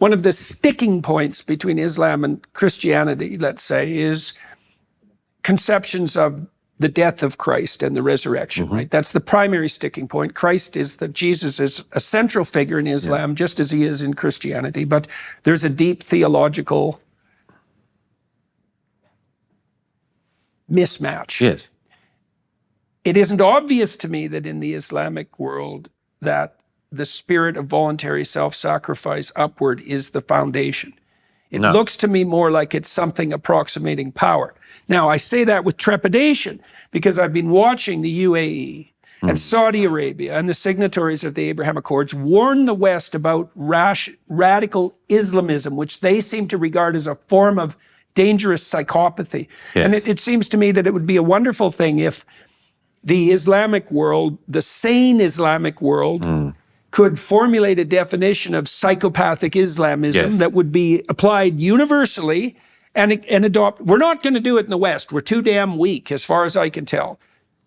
one of the sticking points between Islam and Christianity, let's say, is conceptions of the death of Christ and the resurrection, right? That's the primary sticking point. Jesus is a central figure in Islam, just as he is in Christianity, but there's a deep theological mismatch. Yes. It isn't obvious to me that in the Islamic world that the spirit of voluntary self-sacrifice upward is the foundation. It looks to me more like it's something approximating power. Now, I say that with trepidation because I've been watching the UAE and Saudi Arabia and the signatories of the Abraham Accords warn the West about radical Islamism, which they seem to regard as a form of dangerous psychopathy. Yes. And it seems to me that it would be a wonderful thing if the Islamic world, the sane Islamic world, could formulate a definition of psychopathic Islamism that would be applied universally and adopt. We're not going to do it in the West. We're too damn weak, as far as I can tell.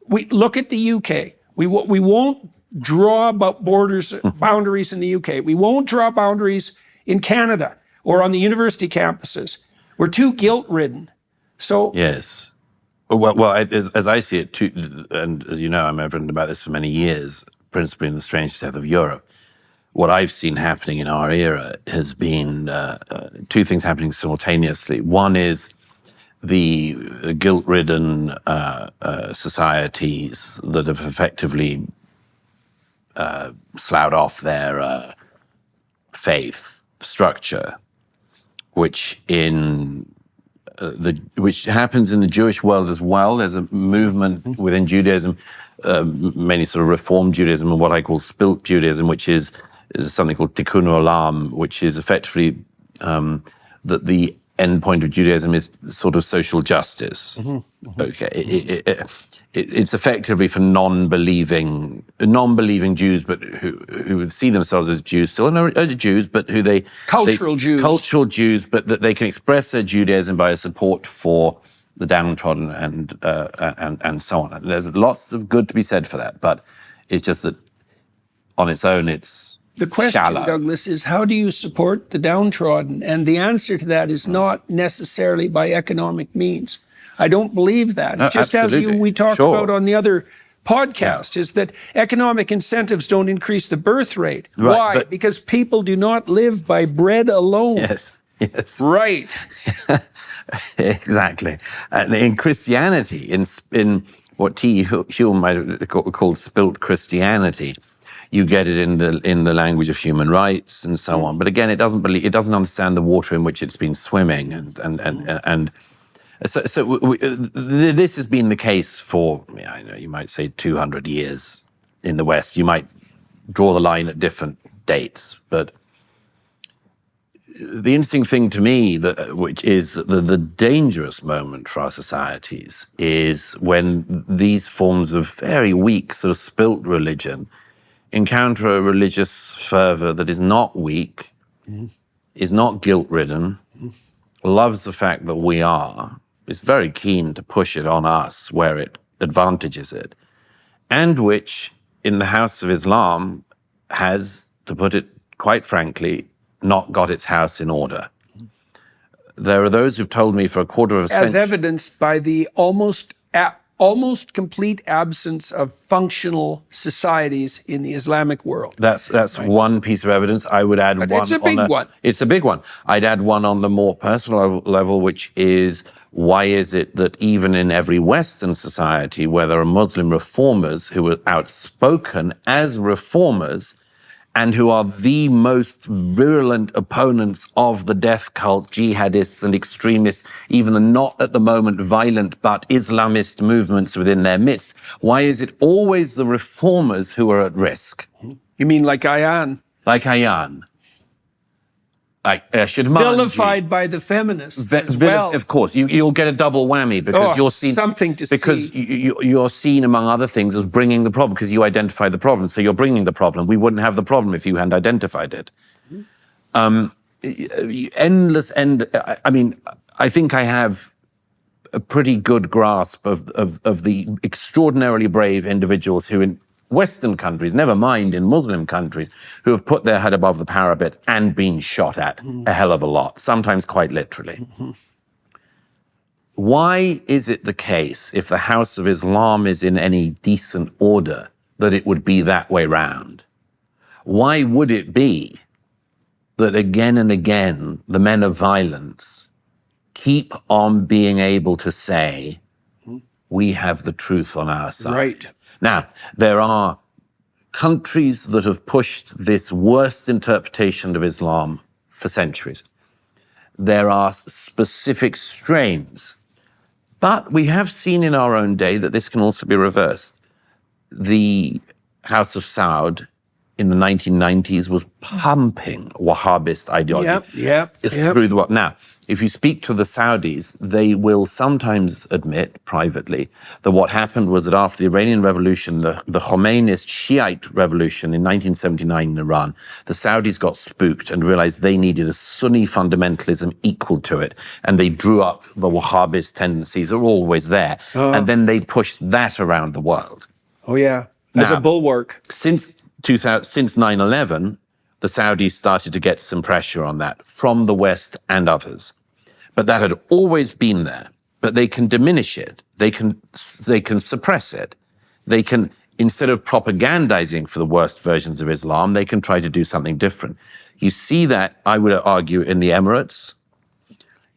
We look at the UK. We won't draw boundaries in the UK. We won't draw boundaries in Canada or on the university campuses. We're too guilt-ridden. So yes. Well, as I see it, too, and as you know, I've written about this for many years, principally in The Strange Death of Europe. What I've seen happening in our era has been two things happening simultaneously. One is the guilt-ridden societies that have effectively sloughed off their faith structure, which which happens in the Jewish world as well. There's a movement within Judaism, mainly sort of Reform Judaism, and what I call Spilt Judaism, which is something called Tikkun Olam, which is effectively that the end point of Judaism is sort of social justice. Okay, it's effectively for non-believing Jews, but who see themselves as Jews, still are Jews, but cultural Jews, but that they can express their Judaism by a support for the downtrodden and so on. And there's lots of good to be said for that, but it's just that on its own, it's the question, shallow. Douglas, is how do you support the downtrodden? And the answer to that is not necessarily by economic means. I don't believe that. It's just absolutely. as we talked about on the other podcast, is that economic incentives don't increase the birth rate. Right, why? Because people do not live by bread alone. Yes. Right. Exactly. And in Christianity, in what T. Hume might have called Spilt Christianity, you get it in the language of human rights and so on. But again, it doesn't understand the water in which it's been swimming, and so this has been the case for, I know you might say 200 years in the West. You might draw the line at different dates, but the interesting thing to me, which is the dangerous moment for our societies, is when these forms of very weak sort of spilt religion encounter a religious fervor that is not weak, is not guilt-ridden, loves the fact that we are, is very keen to push it on us where it advantages it, and which, in the House of Islam, has, to put it quite frankly, not got its house in order. There are those who've told me for a quarter of a century... As evidenced by the almost complete absence of functional societies in the Islamic world. That's right. One piece of evidence. I would add one. It's a big one. It's a big one. I'd add one on the more personal level, which is, why is it that even in every Western society where there are Muslim reformers who are outspoken as reformers and who are the most virulent opponents of the death cult, jihadists and extremists, even the not at the moment violent but Islamist movements within their midst, why is it always the reformers who are at risk? You mean like Ayan? Like Ayan. I should vilified by the feminists as well. Of course, you'll get a double whammy because you're seen you're seen, among other things, as bringing the problem because you identify the problem. So you're bringing the problem. We wouldn't have the problem if you hadn't identified it. I mean, I think I have a pretty good grasp of the extraordinarily brave individuals who, in Western countries, never mind in Muslim countries, who have put their head above the parapet and been shot at a hell of a lot, sometimes quite literally. Why is it the case, if the House of Islam is in any decent order, that it would be that way round? Why would it be that again and again the men of violence keep on being able to say, we have the truth on our side? Right. Now, there are countries that have pushed this worst interpretation of Islam for centuries. There are specific strains, but we have seen in our own day that this can also be reversed. The House of Saud in the 1990s was pumping Wahhabist ideology through the world. Now, if you speak to the Saudis, they will sometimes admit privately that what happened was that after the Iranian Revolution, the Khomeinist Shiite revolution in 1979 in Iran, the Saudis got spooked and realized they needed a Sunni fundamentalism equal to it. And they drew up the Wahhabist tendencies are always there. And then they pushed that around the world. Oh, yeah. As a bulwark. Since 9/11, the Saudis started to get some pressure on that from the West and others. But that had always been there. But they can diminish it. They can suppress it. They can, instead of propagandizing for the worst versions of Islam, they can try to do something different. You see that, I would argue, in the Emirates.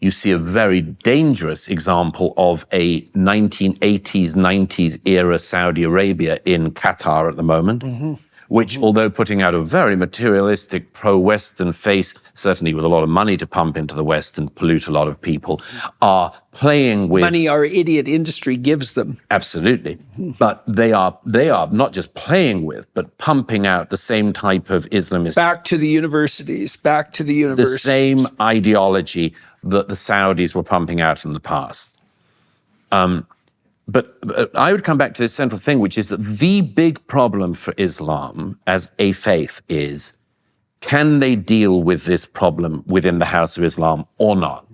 You see a very dangerous example of a 1980s, 90s era Saudi Arabia in Qatar at the moment, which, although putting out a very materialistic pro-Western face, certainly with a lot of money to pump into the West and pollute a lot of people, are playing with... Money our idiot industry gives them. Absolutely. But they are not just playing with, but pumping out the same type of Islamist... Back to the universities, back to the universities. The same ideology that the Saudis were pumping out in the past. But I would come back to this central thing, which is that the big problem for Islam as a faith is, can they deal with this problem within the House of Islam or not?